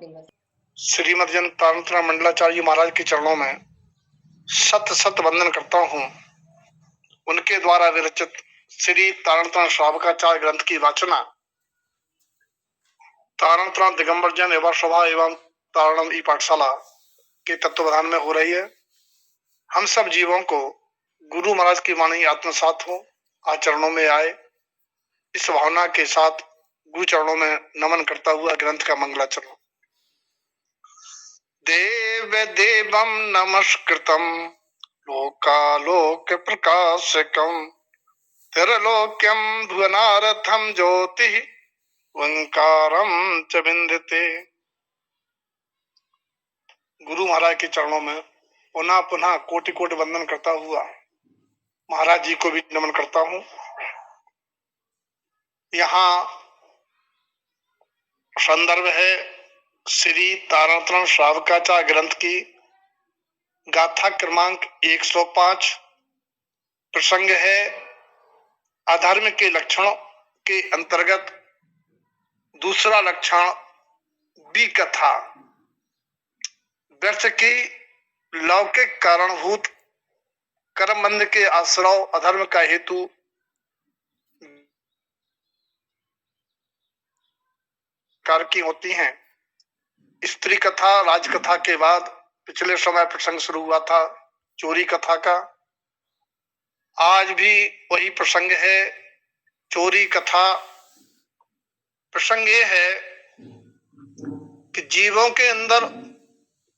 श्रीमद जन तांत्रिक मंडलाचार्य महाराज के चरणों में सत सत वंदन करता हूँ। उनके द्वारा विरचित श्री तारणतरण श्रावकाचार्य ग्रंथ की वाचना तारणतरण दिगंबर जन एवं सभा एवं तारणम ई पाठशाला के तत्वावधान में हो रही है। हम सब जीवों को गुरु महाराज की वाणी आत्मसात हो, आचरणों में आए, इस भावना के साथ गुरु चरणों में नमन करता हुआ ग्रंथ का मंगलाचरण। देव देवम नमस्कृतम लोकालोक प्रकाशकम त्रिलोक्यम भुवनारथम ज्योति ओंकारम च विंदते। गुरु महाराज के चरणों में पुनः पुनः कोटि कोटि वंदन करता हुआ महाराज जी को भी नमन करता हूँ। यहाँ संदर्भ है श्री तारणतरण श्रावकाचार्य ग्रंथ की गाथा क्रमांक 105। प्रसंग है अधर्म के लक्षणों के अंतर्गत दूसरा लक्षण विकथा। व्यर्थ की लौकिक कारणभूत कर्मबंध के आश्रव अधर्म का हेतु कार की होती हैं। स्त्री कथा राजकथा के बाद पिछले समय प्रसंग शुरू हुआ था चोरी कथा का। आज भी वही प्रसंग है, चोरी कथा। प्रसंग ये है कि जीवों के अंदर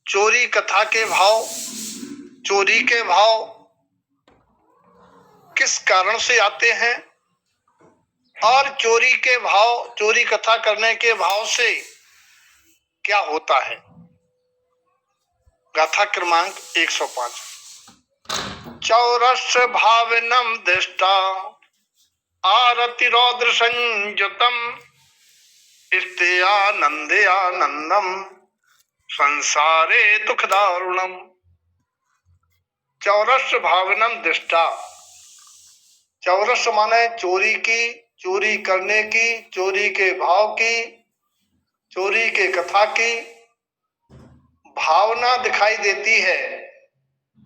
चोरी कथा के भाव, चोरी के भाव किस कारण से आते हैं और चोरी के भाव, चोरी कथा करने के भाव से क्या होता है। गाथा क्रमांक 105। चौरस भावनम दृष्टा आरति रौद्र संयुतम आनंदे आनंदम संसारे दुख दारुणम। चौरस भावनम दृष्टा। चौरस माने चोरी की, चोरी करने की, चोरी के भाव की, चोरी के कथा की भावना दिखाई देती है,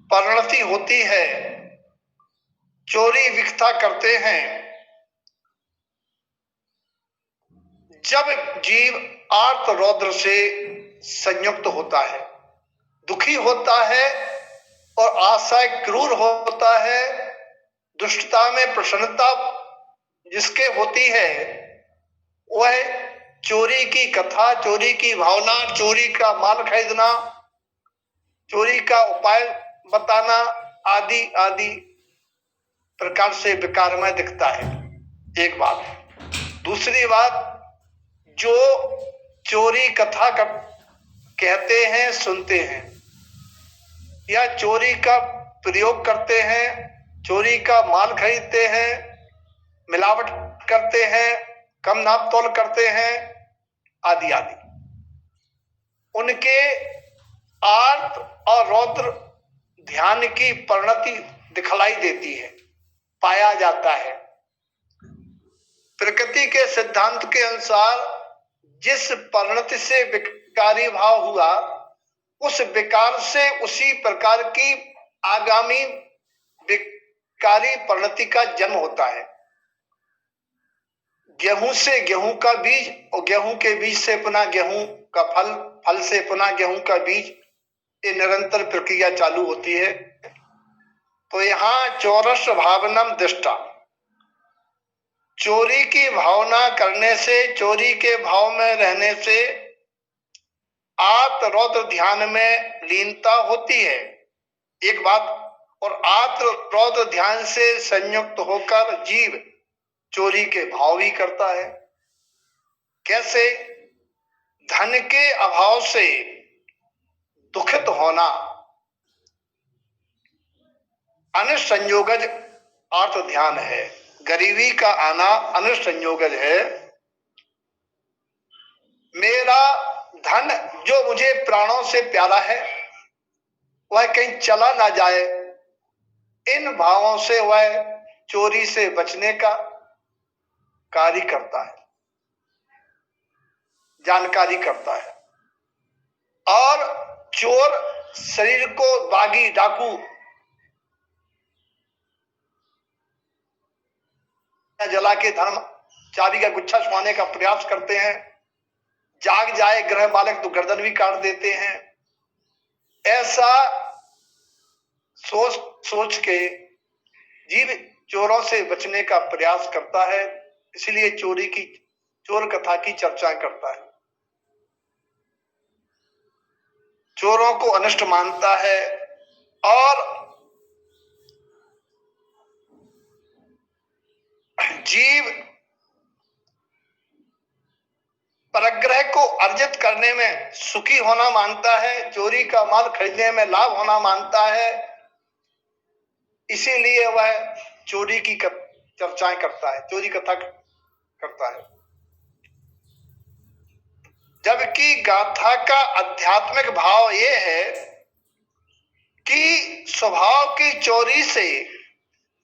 परिणति होती है। चोरी विकथा करते हैं जब जीव आर्त रौद्र से संयुक्त होता है, दुखी होता है और आशय क्रूर होता है। दुष्टता में प्रसन्नता जिसके होती है वह चोरी की कथा, चोरी की भावना, चोरी का माल खरीदना, चोरी का उपाय बताना आदि आदि प्रकार से विकारमय दिखता है। एक बात। दूसरी बात, जो चोरी कथा कहते हैं, सुनते हैं या चोरी का प्रयोग करते हैं, चोरी का माल खरीदते हैं, मिलावट करते हैं, कम नाप तोल करते हैं आदि आदि, उनके आर्त और रौद्र ध्यान की परिणति दिखलाई देती है, पाया जाता है। प्रकृति के सिद्धांत के अनुसार जिस परिणति से विकारी भाव हुआ, उस विकार से उसी प्रकार की आगामी विकारी परिणति का जन्म होता है। गेहूं से गेहूं का बीज और गेहूं के बीज से पुनः गेहूं का फल, फल से पुनः गेहूं का बीज, ये निरंतर प्रक्रिया चालू होती है। तो यहाँ चौरस भावनम दृष्टा, चोरी की भावना करने से, चोरी के भाव में रहने से आत रौद्र ध्यान में लीनता होती है, एक बात। और आत रौद्र ध्यान से संयुक्त होकर जीव चोरी के भाव ही करता है। कैसे? धन के अभाव से दुखित होना अनुसंयोगज अर्थ ध्यान है। गरीबी का आना अनुसंयोगज है। मेरा धन जो मुझे प्राणों से प्यारा है वह कहीं चला ना जाए, इन भावों से वह चोरी से बचने का कार्य करता है, जानकारी करता है। चोर शरीर को बागी डाकू जला के धर्म चाबी का गुच्छा छुपाने का प्रयास करते हैं। जाग जाए ग्रह बालक तो गर्दन भी काट देते हैं। ऐसा सोच के जीव चोरों से बचने का प्रयास करता है, इसलिए चोर कथा की चर्चा करता है। चोरों को अनिष्ट मानता है और जीव परग्रह को अर्जित करने में सुखी होना मानता है, चोरी का माल खरीदने में लाभ होना मानता है, इसीलिए वह चोरी की चर्चाएं करता है, चोरी कथा करता है। जबकि गाथा का आध्यात्मिक भाव यह है कि स्वभाव की चोरी से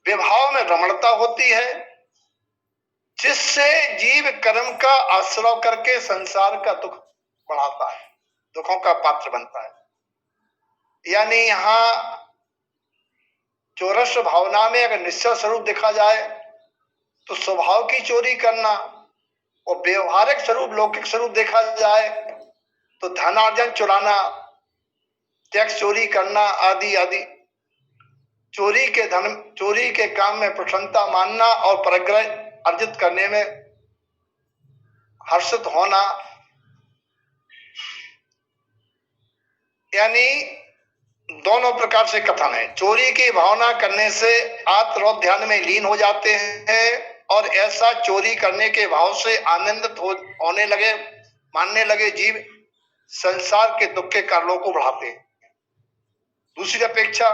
विभाव में रमणता होती है, जिससे जीव कर्म का आश्रय करके संसार का दुख बढ़ाता है, दुखों का पात्र बनता है। यानी यहां चोरस भावना में अगर निश्चय स्वरूप देखा जाए तो स्वभाव की चोरी करना, और व्यवहारिक स्वरूप लौकिक स्वरूप देखा जाए तो धनार्जन चुराना, टैक्स चोरी करना आदि आदि। चोरी के काम में प्रसन्नता मानना और परग्रह अर्जित करने में हर्षित होना, यानी दोनों प्रकार से कथन है। चोरी की भावना करने से आत्मरोध ध्यान में लीन हो जाते हैं और ऐसा चोरी करने के भाव से आनंदित होने लगे, मानने लगे जीव संसार के दुख के कारणों को बढ़ाते हैं। दूसरी अपेक्षा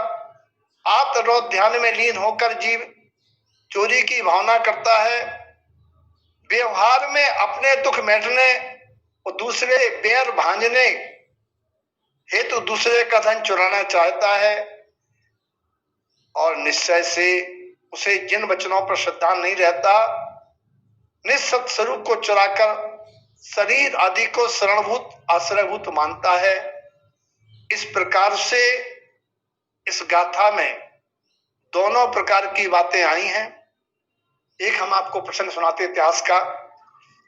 आत्मरोध ध्यान में लीन होकर जीव चोरी की भावना करता है, व्यवहार में अपने दुख मेटने और दूसरे बैर भांजने हेतु दूसरे का धन चुराना चाहता है, और निश्चय से उसे जिन वचनों पर श्रद्धा नहीं रहता, निस्सत स्वरूप को चुराकर शरीर आदि को शरणभूत आश्रयभूत मानता है। इस प्रकार से इस गाथा में दोनों प्रकार की बातें आई हैं। एक हम आपको प्रसंग सुनाते इतिहास का,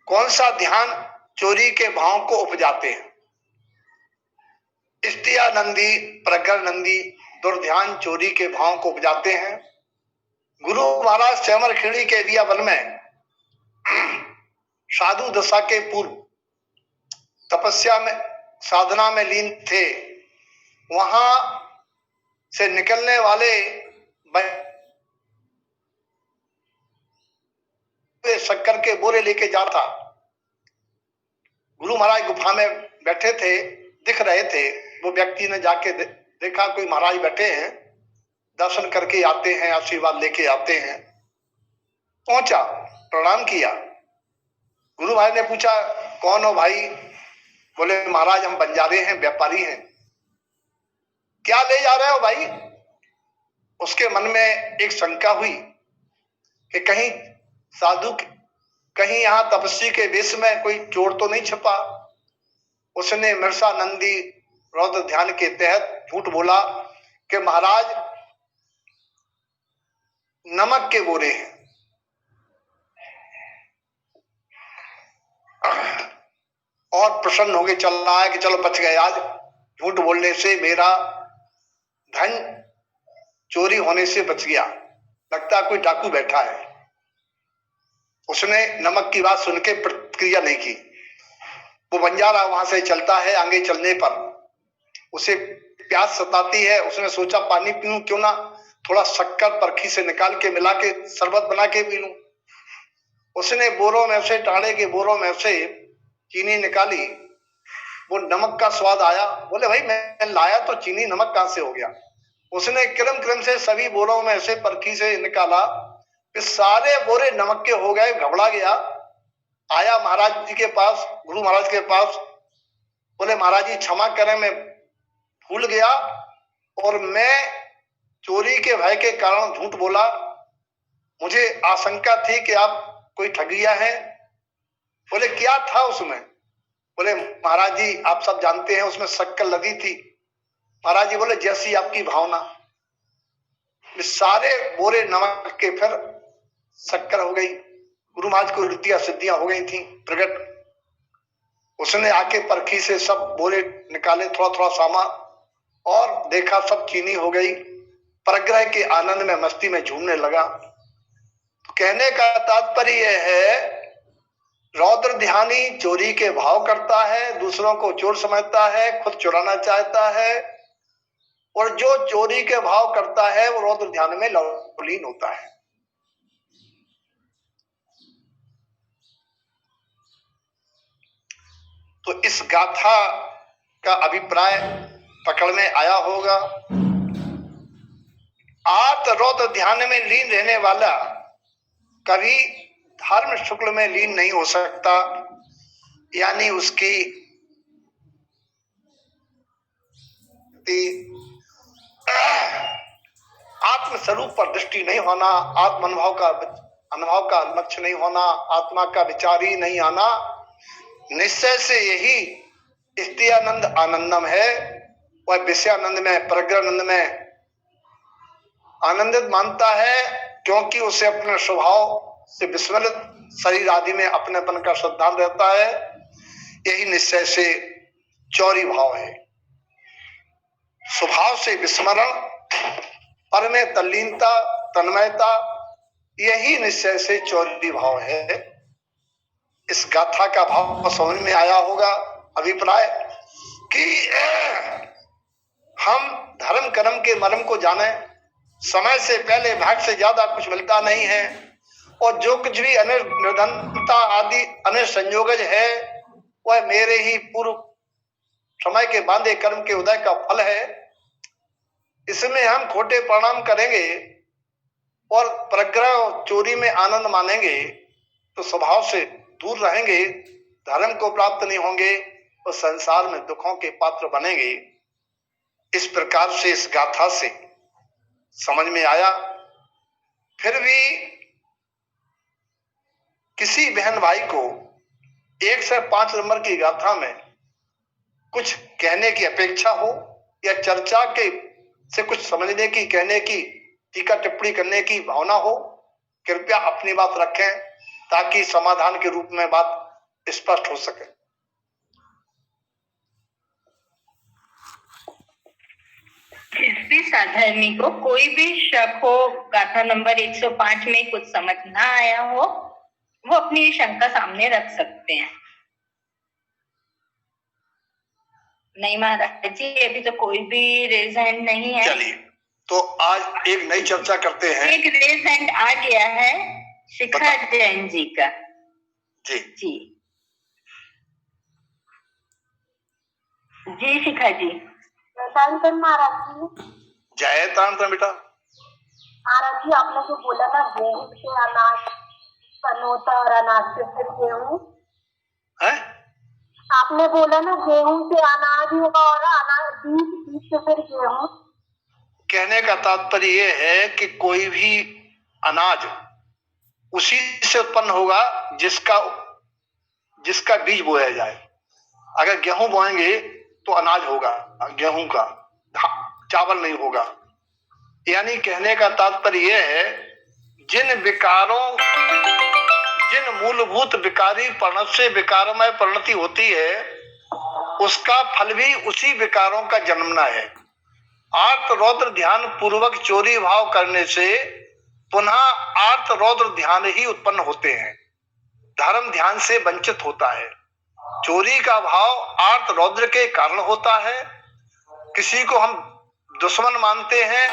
कौन सा ध्यान चोरी के भाव को उपजाते हैं। स्त्रिया नंदी प्रगर नंदी दुर्ध्यान चोरी के भाव को उपजाते हैं। गुरु महाराज श्यामर खेड़ी के दिया वन में साधु दशा के पूर्व तपस्या में साधना में लीन थे। वहां से निकलने वाले शक्कर के बोरे लेके जाता। गुरु महाराज गुफा में बैठे थे, दिख रहे थे। वो व्यक्ति ने जाके देखा कोई महाराज बैठे हैं, दर्शन करके आते हैं, आशीर्वाद लेके आते हैं। पहुंचा, प्रणाम किया। गुरु भाई ने पूछा कौन हो भाई? बोले महाराज हम बंजारे हैं, व्यापारी हैं। क्या ले जा रहे हो भाई? उसके मन में एक शंका हुई कि कहीं साधु, कहीं यहाँ तपस्वी के वेश में कोई चोर तो नहीं छिपा। उसने मिर्सा नंदी रौद्र ध्यान के तहत झूठ बोला कि महाराज नमक के बोरे हैं। और प्रसन्न होके चल रहा है कि चलो बच गए, आज झूठ बोलने से मेरा धन चोरी होने से बच गया, लगता कोई डाकू बैठा है। उसने नमक की बात सुन के प्रतिक्रिया नहीं की। वो बंजारा वहां से चलता है, आगे चलने पर उसे प्यास सताती है। उसने सोचा पानी पीऊं, क्यों ना थोड़ा शक्कर परखी से निकाल के मिला के शरबत बना के पी लूं। उसने बोरों में से, टाड़े के बोरों में से चीनी निकाली। वो नमक का स्वाद आया। बोले भाई मैं लाया तो चीनी, नमक कहां से हो गया? उसने क्रम से सभी बोरों में से परखी से निकाला, सारे बोरे नमक के हो गए। घबरा गया, आया महाराज जी के पास, गुरु महाराज के पास। बोले महाराज जी क्षमा करें, मैं भूल गया और मैं चोरी के भय के कारण झूठ बोला। मुझे आशंका थी कि आप कोई ठगिया है। बोले क्या था उसमें? बोले महाराज जी आप सब जानते हैं उसमें शक्कर लगी थी, महाराज जी बोले जैसी आपकी भावना। सारे बोरे नमक के फिर शक्कर हो गई। गुरु महाराज को रिद्धियां सिद्धियां हो गई थी प्रकट। उसने आके परखी से सब बोरे निकाले, थोड़ा थोड़ा सामान, और देखा सब चीनी हो गई। परग्रह के आनंद में मस्ती में झूमने लगा। तो कहने का तात्पर्य यह है, रौद्र ध्यानी चोरी के भाव करता है, दूसरों को चोर समझता है, खुद चुराना चाहता है, और जो चोरी के भाव करता है वो रौद्र ध्यान में लवलीन होता है। तो इस गाथा का अभिप्राय पकड़ में आया होगा। आत रौद्र ध्यान में लीन रहने वाला कभी धर्म शुक्ल में लीन नहीं हो सकता, यानी उसकी आत्म स्वरूप पर दृष्टि नहीं होना, आत्म अनुभव का लक्ष्य नहीं होना, आत्मा का विचार ही नहीं आना, निश्चय से यही स्थियानंद आनंदम है। वह विषयानंद में, प्रज्ञानंद में आनंदित मानता है, क्योंकि उसे अपने स्वभाव से विस्मृत शरीर आदि में अपनेपन का सिद्धांत रहता है। यही निश्चय से चौरी भाव है। स्वभाव से विस्मरण, पर में तल्लीनता, तन्मयता, यही निश्चय से चौरी भाव है। इस गाथा का भाव समझ में आया होगा। अभिप्राय कि हम धर्म कर्म के मर्म को जाने, समय से पहले भाग से ज्यादा कुछ मिलता नहीं है, और जो कुछ भी निर्धनता आदि अन्य संयोगज है वह मेरे ही पूर्व समय के बांधे कर्म के उदय का फल है। इसमें हम खोटे परिणाम करेंगे और प्रग्रह चोरी में आनंद मानेंगे तो स्वभाव से दूर रहेंगे, धर्म को प्राप्त नहीं होंगे और संसार में दुखों के पात्र बनेंगे। इस प्रकार से इस गाथा से समझ में आया। फिर भी किसी बहन भाई को 1 से 5 नंबर की गाथा में कुछ कहने की अपेक्षा हो या चर्चा के से कुछ समझने की, कहने की, टीका टिप्पणी करने की भावना हो, कृपया अपनी बात रखें ताकि समाधान के रूप में बात स्पष्ट हो सके। जिस भी साधर्मी को कोई भी शक हो, गाथा नंबर 105 में कुछ समझ ना आया हो, वो अपनी शंका सामने रख सकते हैं। नहीं महाराज जी, अभी तो कोई भी रेज हैंड नहीं है। चलिए तो आज एक नई चर्चा करते हैं। एक रेज हैंड आ गया है शिखा जैन जी का। जी जी जी शिखा जी। तानतन महाराज जी। जय तानतन बेटा। महाराज जी, आपने जो बोला ना गेहूं से अनाज उत्पन्न होता और अनाज से फिर गेहूं, है? आपने बोला ना गेहूं से अनाज होगा और अनाज बीज से फिर गेहूं। कहने का तात्पर्य यह है कि कोई भी अनाज उसी से उत्पन्न होगा जिसका बीज बोया जाए। अगर गेहूं बोएंगे तो अनाज होगा गेहूं का, चावल नहीं होगा। यानी कहने का तात्पर्य यह है, जिन मूलभूत विकारी परिणत से विकारमय परिणति होती है, उसका फल भी उसी विकारों का जन्मना है। आर्त रौद्र ध्यान पूर्वक चोरी भाव करने से पुनः आर्त रौद्र ध्यान ही उत्पन्न होते हैं, धर्म ध्यान से वंचित होता है। चोरी का भाव आर्त रौद्र के कारण होता है। किसी को हम दुश्मन मानते हैं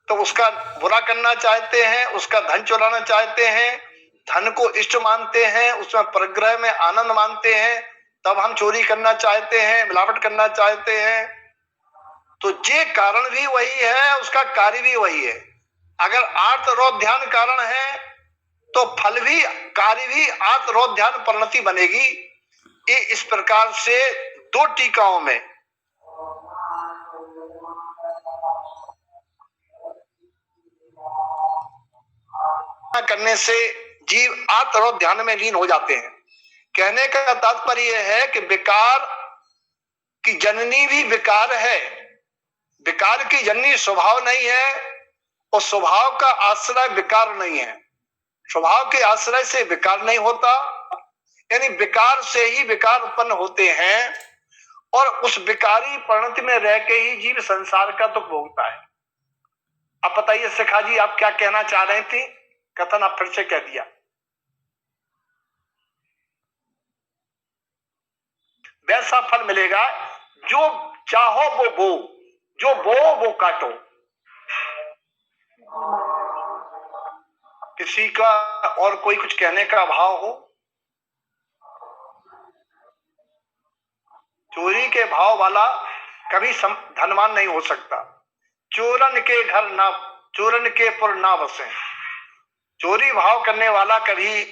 तो उसका बुरा करना चाहते हैं, उसका धन चुराना चाहते हैं, धन को इष्ट मानते हैं, उसमें परग्रह में आनंद मानते हैं, तब हम चोरी करना चाहते हैं, मिलावट करना चाहते हैं। तो ये कारण भी वही है, उसका कार्य भी वही है। अगर आर्त रौद्र ध्यान कारण है तो फल भी, कार्य भी आर्त रौद्र ध्यान परिणति बनेगी। ये इस प्रकार से 2 टीकाओं में करने से जीव आर्त रौद्र ध्यान में लीन हो जाते हैं। कहने का तात्पर्य यह है कि विकार की जननी भी विकार है विकार की जननी स्वभाव नहीं है और स्वभाव का आश्रय विकार नहीं है। स्वभाव के आश्रय से विकार नहीं होता, यानी विकार से ही विकार उत्पन्न होते हैं और उस विकारी परिणति में रह के ही जीव संसार का दुख भोगता है। अब बताइए शिखा जी, आप क्या कहना चाह रही थी? कथन आप फिर से कह दिया। वैसा फल मिलेगा जो चाहो वो बो, जो बो वो काटो। किसी का और कोई कुछ कहने का अभाव हो? चोरी के भाव वाला कभी धनवान नहीं हो सकता। चोरन के घर ना, चोरन के पुर ना बसे। चोरी भाव करने वाला कभी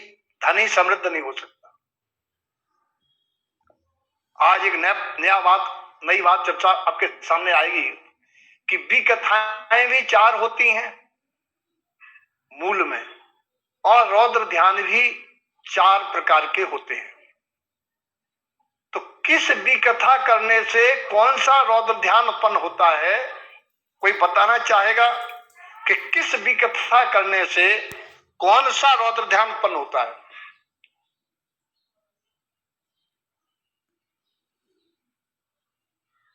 धनी समृद्ध नहीं हो सकता। आज एक नई बात चर्चा आपके सामने आएगी कि विकथाएं भी 4 होती हैं मूल में, और रौद्र ध्यान भी 4 प्रकार के होते हैं। तो किस विकथा करने से कौन सा रौद्र ध्यान उत्पन्न होता है? कोई बताना चाहेगा कि किस विकथा करने से कौन सा रौद्र ध्यान उत्पन्न होता है?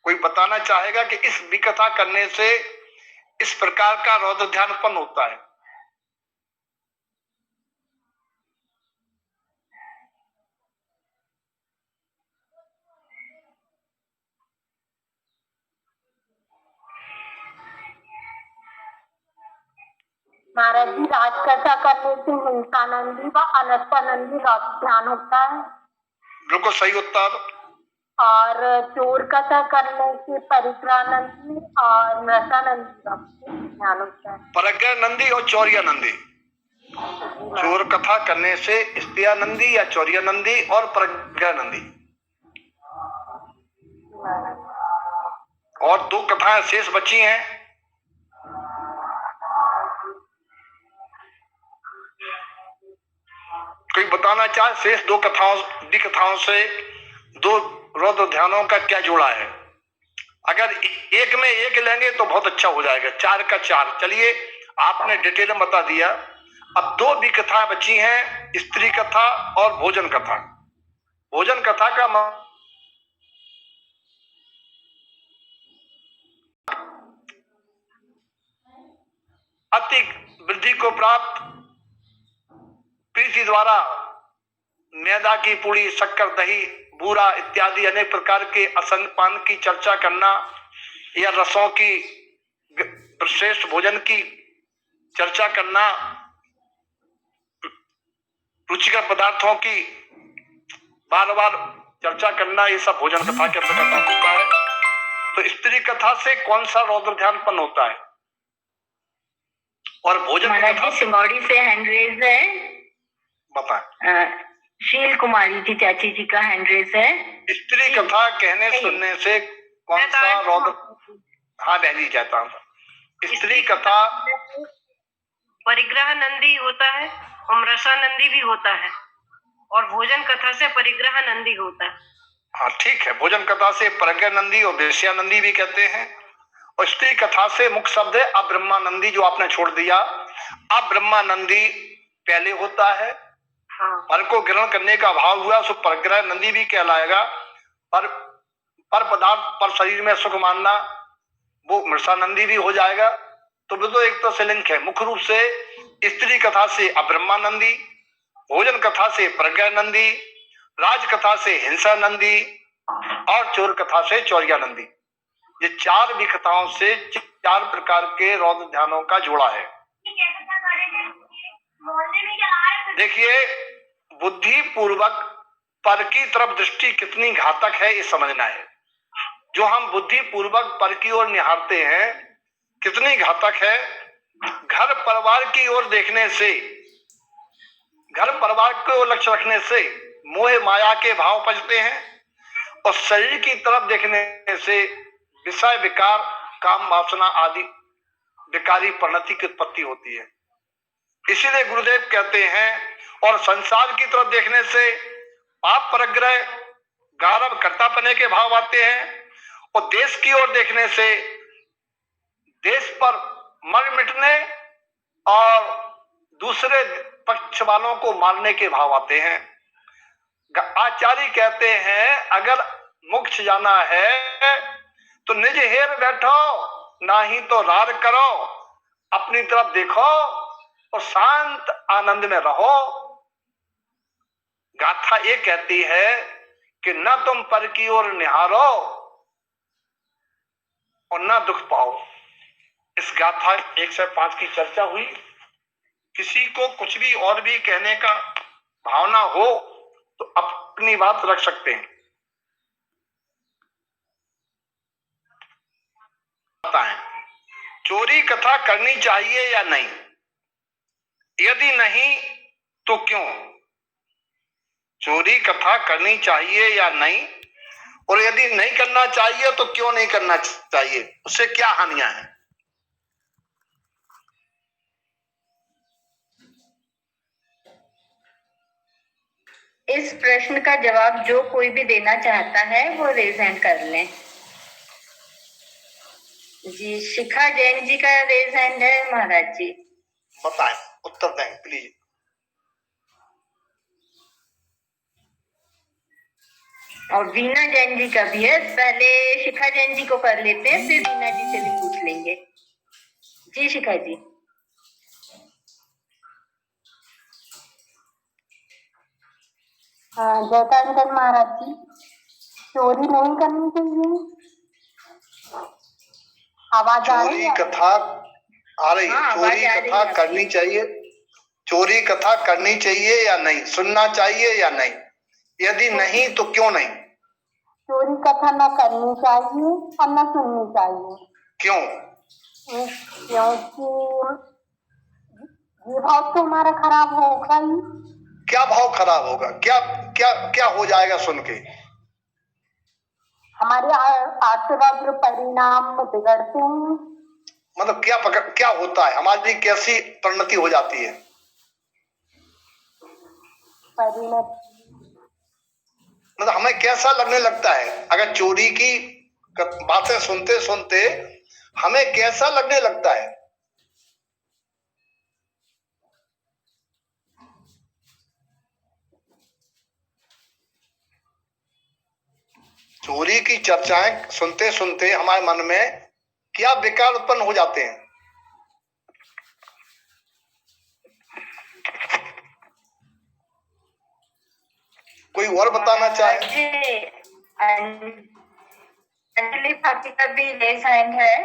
कोई बताना चाहेगा कि इस विकथा करने से इस प्रकार का रौद्र ध्यान उत्पन्न होता है? महाराज जी, राजकथा करने से हिंसानंदी व अनर्थानंदी ध्यान होता है। बिल्कुल सही उत्तर। और चोर कथा करने से परिग्रहानंदी और नरसानंदी ध्यान होता है। परिग्रहानंदी और चौर्यानंदी। चोर कथा करने से स्त्रियानंदी या चौर्यानंदी और परिग्रहानंदी। और 2 कथाएं शेष बची हैं। कोई बताना चाहे शेष 2 कथाओं से 2 रौद्र ध्यानों का क्या जोड़ा है? अगर एक में एक लेंगे तो बहुत अच्छा हो जाएगा। 4 का 4। चलिए, आपने डिटेल में बता दिया। अब 2 भी कथाएं बची हैं, स्त्री कथा और भोजन कथा। भोजन कथा का अति वृद्धि को प्राप्त प्रीति द्वारा मैदा की पूड़ी, शक्कर, दही, बूरा इत्यादि अनेक प्रकार के असंग पान की चर्चा करना, या रसों की श्रेष्ठ भोजन की चर्चा करना, रुचिकर पदार्थों की बार बार चर्चा करना, ये सब भोजन कथा के अंतर्गत होता है। तो स्त्री कथा से कौन सा रौद्र ध्यान उत्पन्न होता है? और भोजन कथा सिंगौड़ी से हैंड रेज है। बताएं। शील कुमारी जी, चाची जी का हैंड रेज है। स्त्री कथा कहने सुनने से कौन सा रौद्र? हाँ बहनी जाता हूँ। स्त्री कथा परिग्रहानंदी होता है और रसानंदी भी होता है, और भोजन कथा से परिग्रहानंदी होता है। हाँ ठीक है, भोजन कथा से परिग्रहानंदी और वेश्यानंदी भी कहते हैं। और स्त्री कथा से मुख्य शब्द है अब्रह्मानंदी, जो आपने छोड़ दिया। अब्रह्मानंदी पहले होता है। पर को ग्रहण करने का अभाव हुआ, सो परिग्रहानंदी भी कहलाएगा। पर पदार्थ पर शरीर में सुख मानना, वो मृषानंदी भी हो जाएगा। तो वो तो एक तो से लिंक है। मुख्य रूप से स्त्री कथा से अब्रह्मानंदी, भोजन कथा से परिग्रहानंदी, राज कथा से हिंसानंदी और चोर कथा से चौर्यानंदी। ये 4 भी कथाओं से 4 प्रकार के रौद्र ध्यानों का जोड़ा है। देखिए, बुद्धि पूर्वक पर की तरफ दृष्टि कितनी घातक है ये समझना है। जो हम बुद्धि पूर्वक पर की ओर निहारते हैं कितनी घातक है। घर परिवार की ओर देखने से, घर परिवार को लक्ष्य रखने से मोह माया के भाव पचते हैं, और शरीर की तरफ देखने से विषय विकार, काम वासना आदि विकारी परिणति की उत्पत्ति होती है। इसीलिए गुरुदेव कहते हैं, और संसार की तरफ देखने से पाप परग्रह, गारव कर्तापने के भाव आते हैं, और देश की ओर देखने से देश पर मर मिटने और दूसरे पक्ष वालों को मारने के भाव आते हैं। आचार्य कहते हैं अगर मोक्ष जाना है तो निज हेर बैठो, ना ही तो रार करो, अपनी तरफ देखो और शांत आनंद में रहो। गाथा ये कहती है कि न तुम पर की ओर निहारो और न दुख पाओ। इस गाथा 105 की चर्चा हुई। किसी को कुछ भी और भी कहने का भावना हो तो अपनी बात रख सकते हैं। बताएं, चोरी कथा करनी चाहिए या नहीं? यदि नहीं तो क्यों? चोरी कथा करनी चाहिए या नहीं, और यदि नहीं करना चाहिए तो क्यों नहीं करना चाहिए? उससे क्या हानियां हैं? इस प्रश्न का जवाब जो कोई भी देना चाहता है वो रेज हैंड कर लें। जी, शिखा जैन जी का रेज हैंड है महाराज जी। बताएं, उत्तर दें प्लीज। और वीना जैन जी का भी है। पहले शिखा जैन जी को कर लेते हैं, फिर वीना जी से भी पूछ लेंगे। जी शिखा जी। जयकांकर महाराज जी, चोरी नहीं करनी चाहिए। आवाज आ रही चोरी है? कथा आ रही है? हाँ, चोरी आवाज आ रही कथा है। करनी चाहिए? चोरी कथा करनी चाहिए या नहीं? सुनना चाहिए या नहीं? यदि नहीं तो क्यों नहीं? चोरी कथा न करनी चाहिए और न सुननी चाहिए। क्यों? क्योंकि ये भाव तो हमारा खराब होगा ही। क्या भाव खराब होगा? क्या क्या क्या हो जाएगा सुन के? हमारे आशीर्वाद परिणाम बिगड़ते हैं। मतलब क्या होता है? हमारी कैसी परिणति हो जाती है? परिणति मतलब हमें कैसा लगने लगता है अगर चोरी की बातें सुनते सुनते हमें कैसा लगने लगता है? चोरी की चर्चाएं सुनते सुनते हमारे मन में क्या विकार उत्पन्न हो जाते हैं? कोई और बताना चाहे? अंजलि भाभी का भी रेज हैंड है।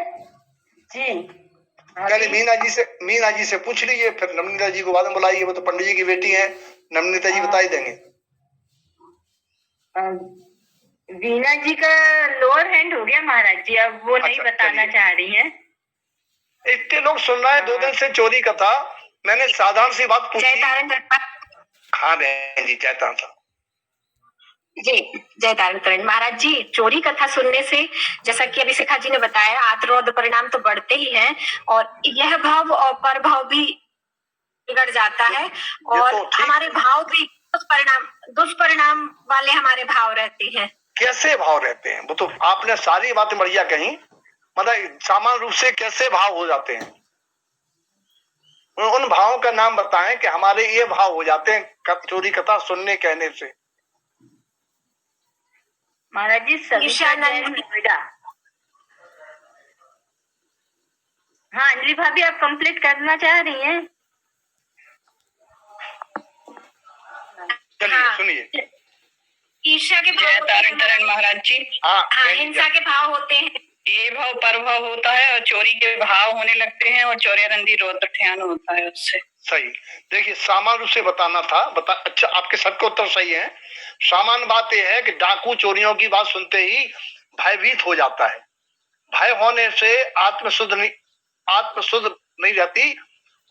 जी पहले मीना जी से पूछ लीजिए, फिर नम्रता जी को बाद में बुलाइए। वो तो पंडित जी की बेटी है, नम्रता जी बता ही देंगे। वीना जी का लोअर हैंड हो गया महाराज जी, अब वो नहीं बताना चाह रही हैं। इतने लोग सुन रहे हैं 2 दिन से चोरी कथा। मैंने साधारण सी बात पूछी। हाँ बहन जी, जयतारण साहब जी। जय तारण महाराज जी, चोरी कथा सुनने से जैसा कि अभी शिखा जी ने बताया, आत्मरोध परिणाम तो बढ़ते ही हैं और यह भाव और पर भाव भी बिगड़ जाता है और तो हमारे भाव भी दुष्परिणाम वाले हमारे भाव रहते हैं। कैसे भाव रहते हैं? वो तो आपने सारी बातें बढ़िया कही। मतलब सामान्य रूप से कैसे भाव हो जाते हैं? उन भावों का नाम बताएं कि हमारे ये भाव हो जाते हैं चोरी कथा सुनने कहने से। महाराज जी हाँ, अंजलि भाभी आप कंप्लीट करना चाह रही हैं? चलिए सुनिए। ईर्ष्या के भाव तारण महाराज जी। हाँ, हिंसा के भाव होते हैं। ये भाव परभाव होता है और चोरी के भाव होने लगते हैं और चौर्यरंदी रौद्र ध्यान होता है उससे। सही। देखिए सामान्य रूप से बताना था अच्छा, आपके सबके उत्तर सही है। सामान्य बात यह है कि डाकू चोरियों की बात सुनते ही भयभीत हो जाता है। भय होने से आत्मशुद्ध नहीं रहती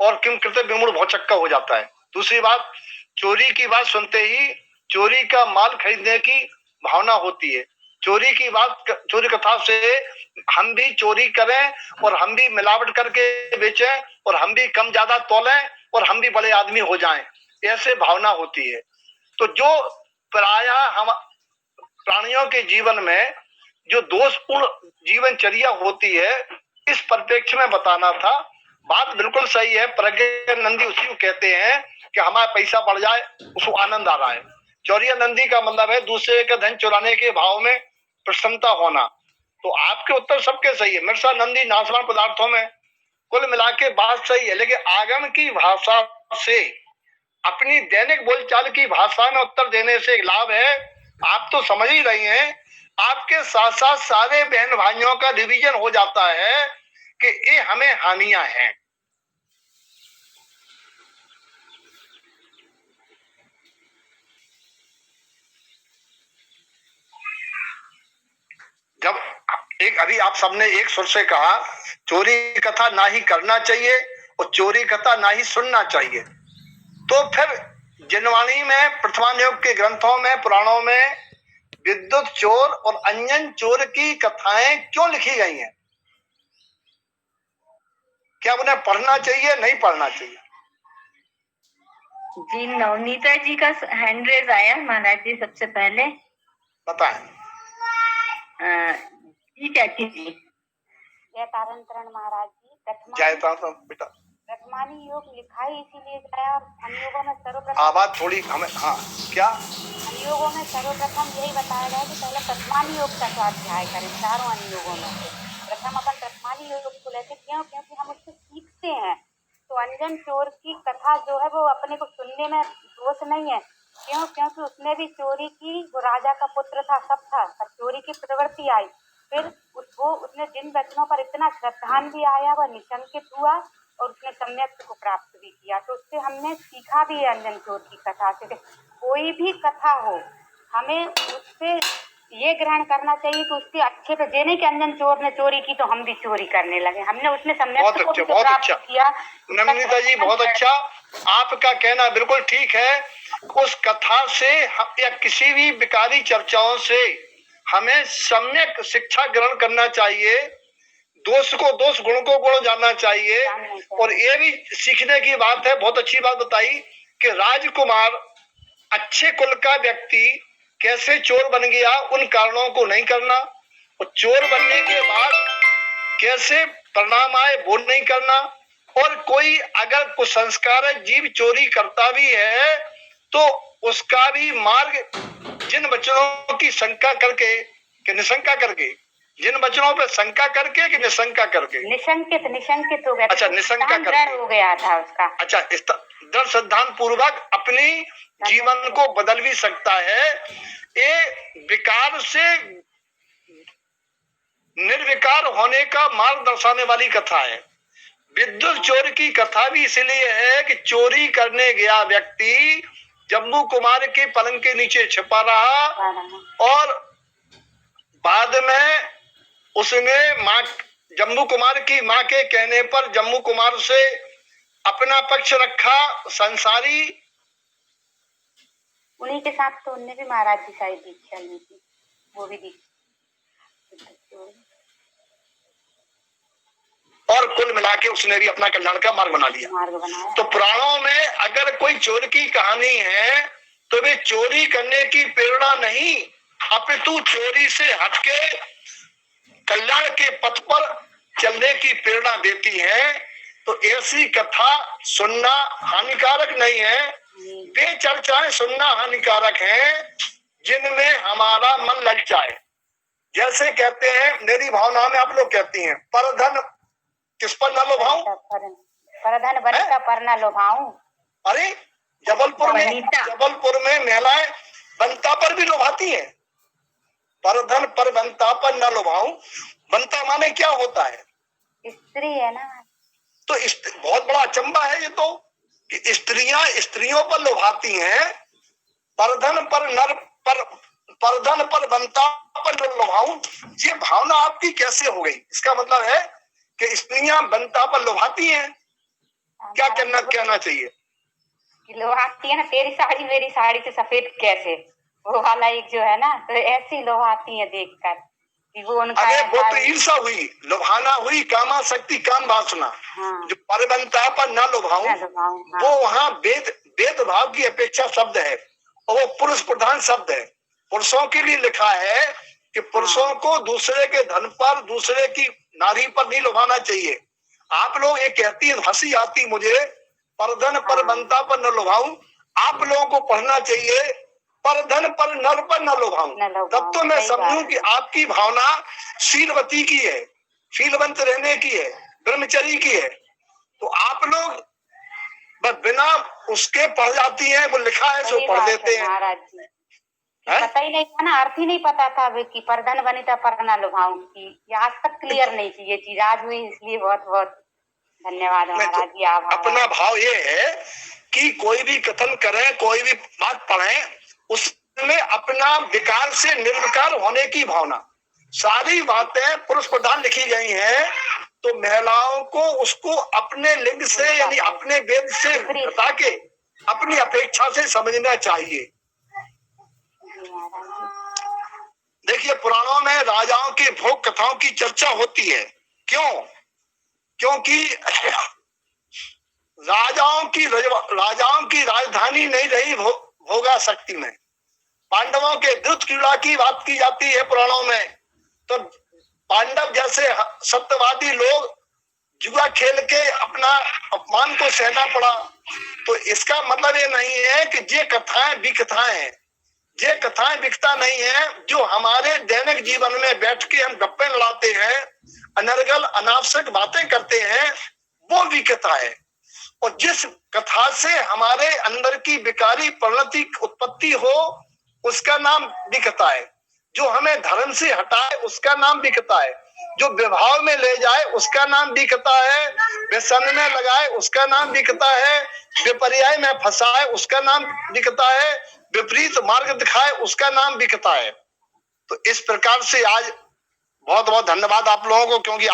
और किम कृत्य विमूढ़ भौचक्का हो जाता है। दूसरी बात, चोरी की बात सुनते ही चोरी का माल खरीदने की भावना होती है। चोरी कथा से हम भी चोरी करें और हम भी मिलावट करके बेचें और हम भी कम ज्यादा तोलें और हम भी बड़े आदमी हो जाएं, ऐसे भावना होती है। तो जो प्रायः हम प्राणियों के जीवन में जो दोषपूर्ण जीवनचर्या होती है इस परिप्रेक्ष्य में बताना था। बात बिल्कुल सही है, प्रज्ञा नंदी उसी को कहते हैं कि हमारा पैसा बढ़ जाए उसको आनंद आ रहा है। चौरिया नंदी का मतलब है दूसरे का धन चुराने के भाव में प्रसन्नता होना। तो आपके उत्तर सबके सही है। मिर्सा नंदी नाशवान पदार्थों में, कुल मिला के बात सही है, लेकिन आगम की भाषा से, अपनी दैनिक बोलचाल की भाषा में उत्तर देने से एक लाभ है। आप तो समझ ही रही हैं, आपके साथ साथ सारे बहन भाइयों का रिवीजन हो जाता है कि ये हमें हानियां हैं। जब एक अभी आप सबने एक सुर से कहा चोरी कथा ना ही करना चाहिए और चोरी कथा ना ही सुनना चाहिए, तो फिर जिनवाणी में, प्रथमान योग के ग्रंथों में, पुराणों में विद्युत चोर और अंजन चोर की कथाएं क्यों लिखी गई हैं? क्या उन्हें पढ़ना चाहिए, नहीं पढ़ना चाहिए? जी, नवनीता जी का हैंड रेज आया महाराज जी। सबसे पहले बताएं। जी चाची जी। जय तारण तरण महाराज जी। जय तारण बेटा। प्रथमानी योग लिखा ही इसीलिए गया और अनुयोगों में सर्वप्रथम, आवाज थोड़ी हमें, हाँ क्या? अनुयोगों में सर्वप्रथम यही बताया गया कि पहले प्रथमानी योग का स्वाध्याय करें। चारों अनुयोगों में से प्रथम अपन प्रथमानी योग को लेते क्यों? क्योंकि हम उससे सीखते हैं। तो अंजन चोर की कथा जो है वो अपने को सुनने में दोष नहीं है। क्यों? क्योंकि उसने भी चोरी की, वो राजा का पुत्र था, सब था, पर चोरी की प्रवृत्ति आई। फिर उसने जिन वचनों पर इतना श्रद्धान भी आया, वह निशंकित हुआ और उसने सम्यक को प्राप्त भी किया। तो उससे हमने सीखा भी है अंजन चोर की कथा से। कोई भी कथा हो, हमें उससे ये ग्रहण करना चाहिए कि उसके अच्छे पे, ये नहीं कि अंजन चोर ने चोरी की तो हम भी चोरी करने लगे। हमने उसने सम्यक को प्राप्त किया। नमिता जी बहुत अच्छा, आपका कहना बिल्कुल ठीक है। उस कथा से या किसी भी विकारी चर्चाओं से हमें सम्यक शिक्षा ग्रहण करना चाहिए। दोष को दोष, गुण को गुण जानना चाहिए। और ये भी सीखने की बात है, बहुत अच्छी बात बताई कि राजकुमार अच्छे कुल का व्यक्ति कैसे चोर बन गया, उन कारणों को नहीं करना, और चोर बनने के बाद कैसे परिणाम आए वो नहीं करना। और कोई अगर कुसंस्कार जीव चोरी करता भी है तो उसका भी मार्ग जिन वचनों की शंका करके कि निशंका करके, जिन वचनों पे शंका करके कि निशंका करके, निशंकित हो गया। अच्छा, निशंका करके हो गया था उसका। अच्छा, इस दृढ़ सिद्धांत पूर्वक अपनी जीवन को बदल भी सकता है। ये विकार से निर्विकार होने का मार्ग दर्शाने वाली कथा है। विद्युत चोर की कथा भी इसलिए है कि चोरी करने गया व्यक्ति जम्बू कुमार के पलंग के नीचे छिपा रहा और बाद में उसने माँ, जम्बू कुमार की माँ के कहने पर जम्बू कुमार से अपना पक्ष रखा। संसारी उन्हीं के साथ तो उनने भी महाराज जी शायद दीक्षा ली थी, वो भी दीक्षा। और कुल मिला के उसने भी अपना कल्याण का मार्ग बना लिया। तो पुराणों में अगर कोई चोर की कहानी है तो वे चोरी करने की प्रेरणा नहीं, अपितु चोरी से हटके कल्याण के पथ पर चलने की प्रेरणा देती है। तो ऐसी कथा सुनना हानिकारक नहीं है। वे चर्चाएं सुनना हानिकारक हैं जिनमें हमारा मन ललचाए। जैसे कहते हैं, मेरी भावना में आप लोग कहती हैं, परधन किस पर न लोभाऊं, परधन बनिता पर न लोभाऊं। अरे जबलपुर में महिलाएं बनता पर भी लोभाती हैं। परधन पर बनता पर न लोभाऊं, बनता माने क्या होता है? स्त्री है ना। तो बहुत बड़ा अचंबा है ये तो, कि स्त्रियां स्त्रियों पर लोभाती हैं। परधन पर बनता पर न लोभाऊं, ये भावना आपकी कैसे हो गई? इसका मतलब है कि स्त्रियां बनता पर लोभाती हैं। क्या कहना चाहिए? लोभाती है ना, तेरी साड़ी मेरी साड़ी से सफेद कैसे, वो वाला एक जो है ना, तो ऐसी लोभाती है देखकर कि वो उनका। अरे वो तो ईर्षा हुई, लोभाना हुई, कामा शक्ति, काम वासना। हाँ। जो पर बनता पर न लोभाऊं, हाँ। वो वहाँ भेदभाव की अपेक्षा शब्द है और वो पुरुष प्रधान शब्द है। पुरुषों के लिए लिखा है कि पुरुषों को दूसरे के धन पर, दूसरे की नारी पर नहीं लुभाना चाहिए। आप लोग ये कहती है, हंसी आती मुझे, परधन पर बनता पर न लुभाऊं। आप लोगों को पढ़ना चाहिए, परधन पर नर पर न लुभाऊं। तब तो मैं समझूं कि आपकी भावना शीलवती की है, शीलवंत रहने की है, ब्रह्मचरी की है। तो आप लोग बस बिना उसके पढ़ जाती हैं, वो लिखा है सो पढ़ देते हैं। महाराज जी पता ही नहीं था ना, अर्थ ही नहीं पता था कि परधन वनिता पर न लुभाऊं की, ये आज तक क्लियर नहीं थी ये चीज, आज हुई, इसलिए बहुत बहुत धन्यवाद महाराज जी। आभार। अपना भाव ये है कि कोई भी कथन करें, कोई भी बात पढ़ें, उसमें अपना विकार से निर्विकार होने की भावना। सारी बातें पुरुष प्रधान लिखी गई हैं, तो महिलाओं को उसको अपने लिंग से यानी अपने वेद से हटा के अपनी अपेक्षा से समझना चाहिए। देखिए, पुराणों में राजाओं के भोग कथाओं की चर्चा होती है। क्यों? क्योंकि राजाओं की राजधानी नहीं रही भोगा शक्ति में। पांडवों के द्रुत क्रीड़ा की बात की जाती है पुराणों में, तो पांडव जैसे सत्यवादी लोग जुआ खेल के अपना अपमान को सहना पड़ा। तो इसका मतलब ये नहीं है कि ये कथाएं विकथाएं हैं, ये कथाएं विकता नहीं है। जो हमारे दैनिक जीवन में बैठ के हम गप्पे लड़ाते हैं, अनर्गल अनावश्यक बातें करते हैं, वो विकथा है। और जिस कथा से हमारे अंदर की विकारी प्रवृत्ति उत्पत्ति हो, उसका नाम विकथा है। जो हमें धर्म से हटाए, उसका नाम विकथा है। जो विभाव में ले जाए, उसका नाम विकथा है। व्यसन में लगाए, उसका नाम विकथा है। विपर्याय में फंसाए, उसका नाम विकथा है। विपरीत मार्ग दिखाए, उसका नाम विकथा है। तो इस प्रकार से आज बहुत बहुत धन्यवाद आप लोगों को, क्योंकि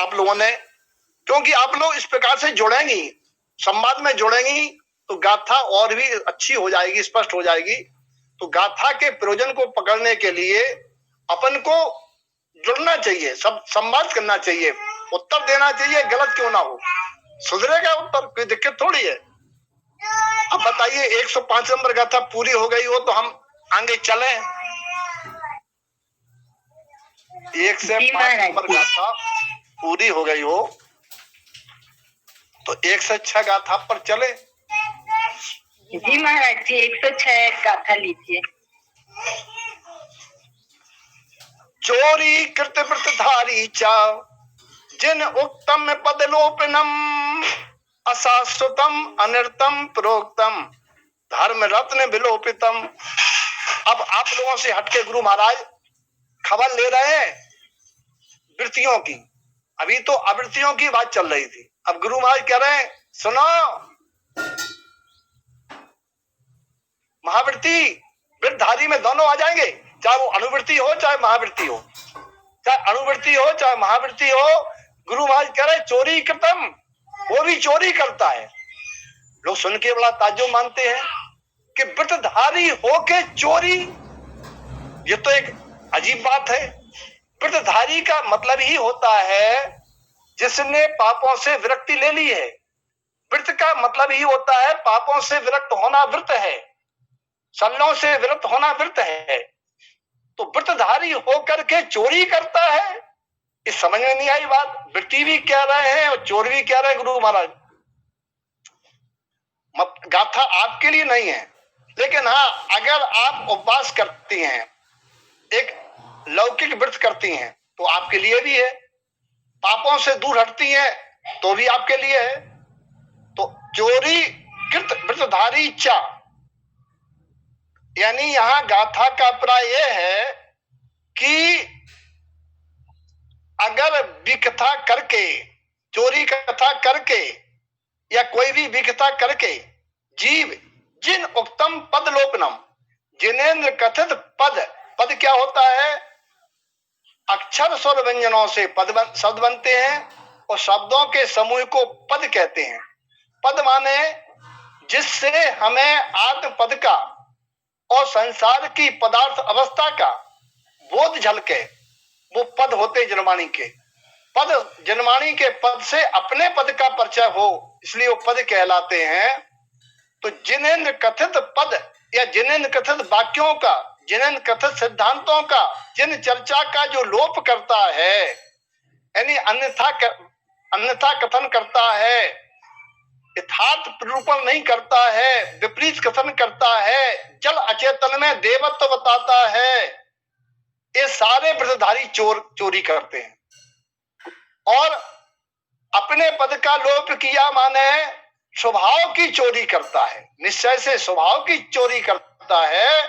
आप लोग इस प्रकार से जुड़ेंगी, संवाद में जुड़ेंगी, तो गाथा और भी अच्छी हो जाएगी, स्पष्ट हो जाएगी। तो गाथा के प्रयोजन को पकड़ने के लिए अपन को जुड़ना चाहिए, सब संवाद करना चाहिए, उत्तर देना चाहिए, गलत क्यों ना हो, सुधरेगा उत्तर, कोई दिक्कत थोड़ी है। अब बताइए, 105 नंबर गाथा पूरी हो गई हो तो हम आगे चलें। 105 नंबर गाथा पूरी हो गई हो तो 106 गाथा पर चले। जी महाराज जी, 106 गाथा लीजिए। चोरी कृत व्रतधारी चा जिन उक्तम पदलोपनम अशाश्वतम अनर्थम प्रोक्तम धर्म रत्न विलोपितम। अब आप लोगों से हटके गुरु महाराज खबर ले रहे हैं वृत्तियों की। अभी तो आवृत्तियों की बात चल रही थी, अब गुरु महाराज कह रहे हैं सुनो, महावृत्ति वृत्तधारी में दोनों आ जाएंगे, चाहे वो अनुवृत्ति हो चाहे महावृत्ति हो, चाहे अनुवृत्ति हो चाहे महावृत्ति हो। गुरु महाराज कह रहे चोरी कृतम, वो भी चोरी करता है। लोग सुन के बड़ा ताज्जुब मानते हैं कि व्रतधारी होके चोरी, ये तो एक अजीब बात है। व्रतधारी का मतलब ही होता है जिसने पापों से विरक्ति ले ली है। व्रत का मतलब ही होता है पापों से विरक्त होना व्रत है, सल्लों से विरक्त होना व्रत है। तो व्रतधारी होकर के चोरी करता है, इस समझ में नहीं आई बात। वृत्ति भी कह रहे हैं और चोर भी कह रहे हैं गुरु महाराज। गाथा आपके लिए नहीं है, लेकिन हाँ, अगर आप उपवास करती हैं, एक लौकिक व्रत करती हैं, तो आपके लिए भी है। पापों से दूर हटती हैं तो भी आपके लिए है। तो चोरी कृत व्रतधारी चा, यानी यहां गाथा का अभिप्राय यह है कि अगर विकथा करके, चोरी कथा करके या कोई भी विकथा करके जीव जिन उक्तम पद लोपनम, जिनेन्द्र कथित पद क्या होता है? अक्षर स्वर व्यंजनों से शब्द बनते हैं और शब्दों के समूह को पद कहते हैं। पद माने जिससे हमें आत्म पद का और संसार की पदार्थ अवस्था का बोध झलके, वो पद होते जनवाणी के। पद जनवाणी के पद से अपने पद का परिचय हो, इसलिए वो पद कहलाते हैं। तो जिनेन्द्र कथित पद या जिनेन्द्र कथित वाक्यों का, जिनेन्द्र कथित सिद्धांतों का, जिन चर्चा का जो लोप करता है, यानी अन्यथा कथन करता है, यथार्थ निरूपण नहीं करता है, विपरीत कथन करता है, जल अचेतन में देवत्व बताता है, ये सारे व्रतधारी चोरी करते हैं। और अपने पद का लोप किया माने स्वभाव की चोरी करता है, निश्चय से स्वभाव की चोरी करता है।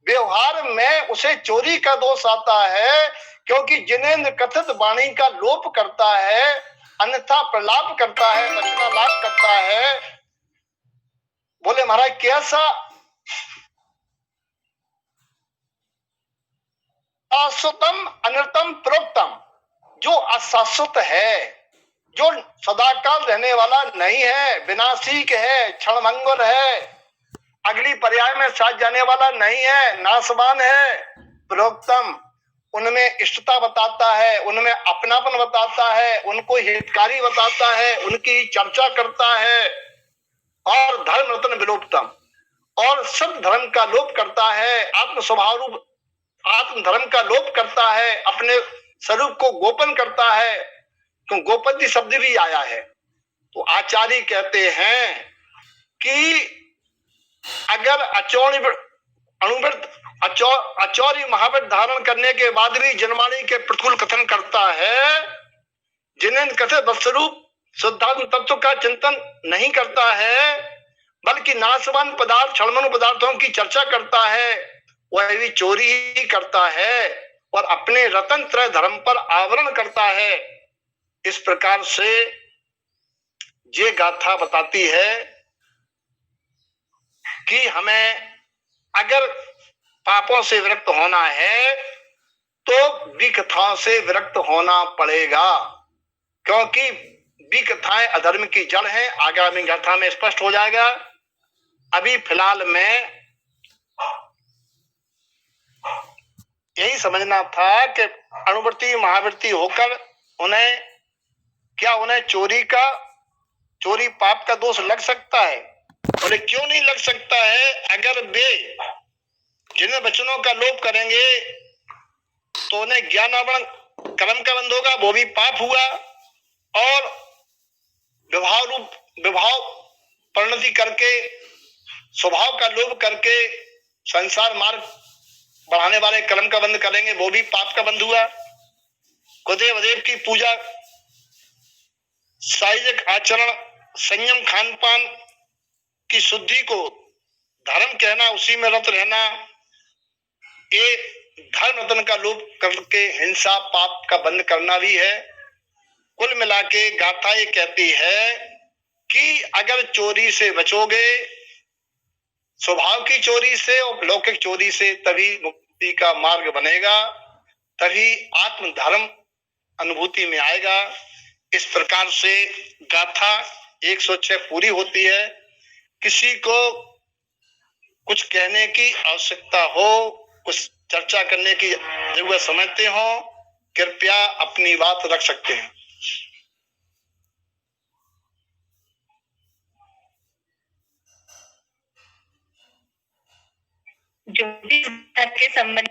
व्यवहार में उसे चोरी का दोष आता है, क्योंकि जिनेंद्र कथित वाणी का लोप करता है, अन्यथा प्रलाप करता है, वचनालाप करता है। बोले महाराज कैसा? शाश्वतम अनृतम प्रोक्तम, जो अशाश्वत है, जो सदाकाल रहने वाला नहीं है, विनाशिक है, क्षणभंगुर है, अगली पर्याय में साथ जाने वाला नहीं है, नाशवान है। प्रोक्तम, उनमें इष्टता बताता है, उनमें अपनापन बताता है, उनको हितकारी बताता है, उनकी चर्चा करता है। और धर्म रत्न विलोपतम, और सब धर्म का लोप करता है, आत्म स्वभाव रूप आत्म धर्म का लोप करता है, अपने स्वरूप को गोपन करता है, क्यों गोपन शब्द भी आया है। तो आचार्य कहते हैं कि अगर अचौर्य महाव्रत धारण करने के बाद भी जनवाणी के प्रतिकूल कथन करता है, जिन्हें कथित वस्तुरूप शुद्धात्म तत्व का चिंतन नहीं करता है, बल्कि नाशवान पदार्थ क्षणमन पदार्थों की चर्चा करता है, वह भी चोरी ही करता है और अपने रतन त्रय धर्म पर आवरण करता है। इस प्रकार से ये गाथा बताती है कि हमें अगर पापों से विरक्त होना है तो विकथाओं से विरक्त होना पड़ेगा, क्योंकि विकथाएं अधर्म की जड़ है। आगामी गाथा में स्पष्ट हो जाएगा। अभी फिलहाल में यही समझना था कि अनुवृत्ति महावृत्ति होकर उन्हें चोरी पाप का दोष लग सकता है? और क्यों नहीं लग सकता है? अगर वे जिन वचनों का लोप करेंगे तो उन्हें ज्ञानावरण कर्म का बंध होगा, वो भी पाप हुआ। और विभाव परिणति करके स्वभाव का लोभ करके संसार मार्ग बढ़ाने वाले कर्म का बंध करेंगे, वो भी पाप का बंध हुआ। कुलदेव देव की पूजा, साहित्यिक आचरण, संयम खान पान की शुद्धि को धर्म कहना, उसी में रत रहना, ये धर्म रतन का लोप करके हिंसा पाप का बंद करना भी है। कुल मिला के गाथा ये कहती है कि अगर चोरी से बचोगे, स्वभाव की चोरी से और लौकिक चोरी से, तभी मुक्ति का मार्ग बनेगा, तभी आत्म धर्म अनुभूति में आएगा। इस प्रकार से गाथा 106 पूरी होती है। किसी को कुछ कहने की आवश्यकता हो, कुछ चर्चा करने की जरूरत समझते हो, कृपया अपनी बात रख सकते हैं। ज्योतिष के संबंध